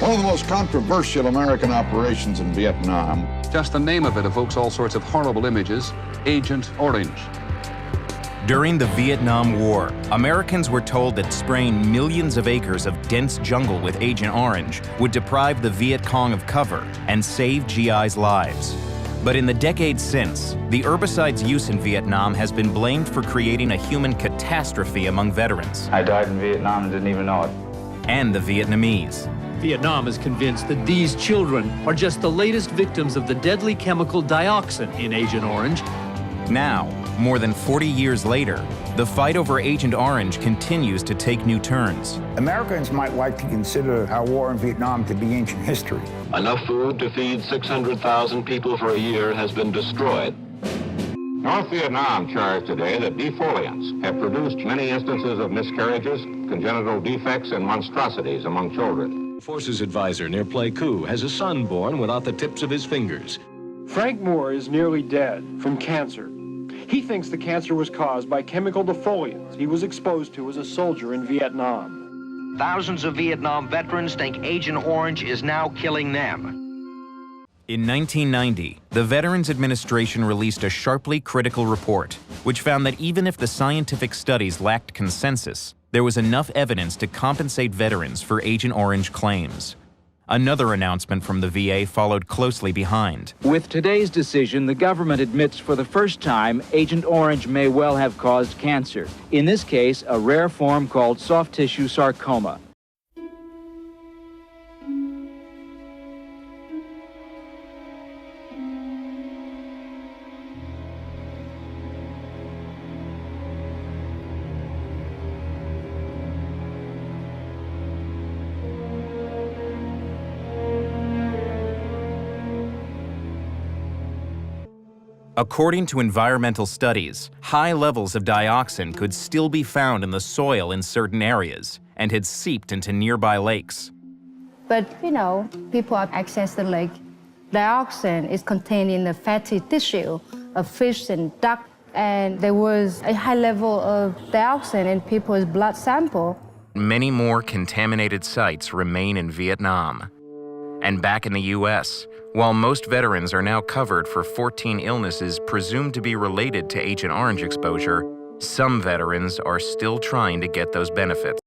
One of the most controversial American operations in Vietnam. Just the name of it evokes all sorts of horrible images. Agent Orange. During the Vietnam War, Americans were told that spraying millions of acres of dense jungle with Agent Orange would deprive the Viet Cong of cover and save GIs' lives. But in the decades since, the herbicide's use in Vietnam has been blamed for creating a human catastrophe among veterans. I died in Vietnam and didn't even know it. And the Vietnamese. Vietnam is convinced that these children are just the latest victims of the deadly chemical dioxin in Agent Orange. Now, more than 40 years later, the fight over Agent Orange continues to take new turns. Americans might like to consider our war in Vietnam to be ancient history. Enough food to feed 600,000 people for a year has been destroyed. North Vietnam charged today that defoliants have produced many instances of miscarriages, congenital defects, and monstrosities among children. Forces advisor near Pleiku has a son born without the tips of his fingers. Frank Moore is nearly dead from cancer. He thinks the cancer was caused by chemical defoliants he was exposed to as a soldier in Vietnam. Thousands of Vietnam veterans think Agent Orange is now killing them. In 1990, the Veterans Administration released a sharply critical report, which found that even if the scientific studies lacked consensus, there was enough evidence to compensate veterans for Agent Orange claims. Another announcement from the VA followed closely behind. With today's decision, the government admits for the first time Agent Orange may well have caused cancer. In this case, a rare form called soft tissue sarcoma. According to environmental studies, high levels of dioxin could still be found in the soil in certain areas and had seeped into nearby lakes. But, people have access to the lake. Dioxin is contained in the fatty tissue of fish and duck, and there was a high level of dioxin in people's blood sample. Many more contaminated sites remain in Vietnam. And back in the U.S., while most veterans are now covered for 14 illnesses presumed to be related to Agent Orange exposure, some veterans are still trying to get those benefits.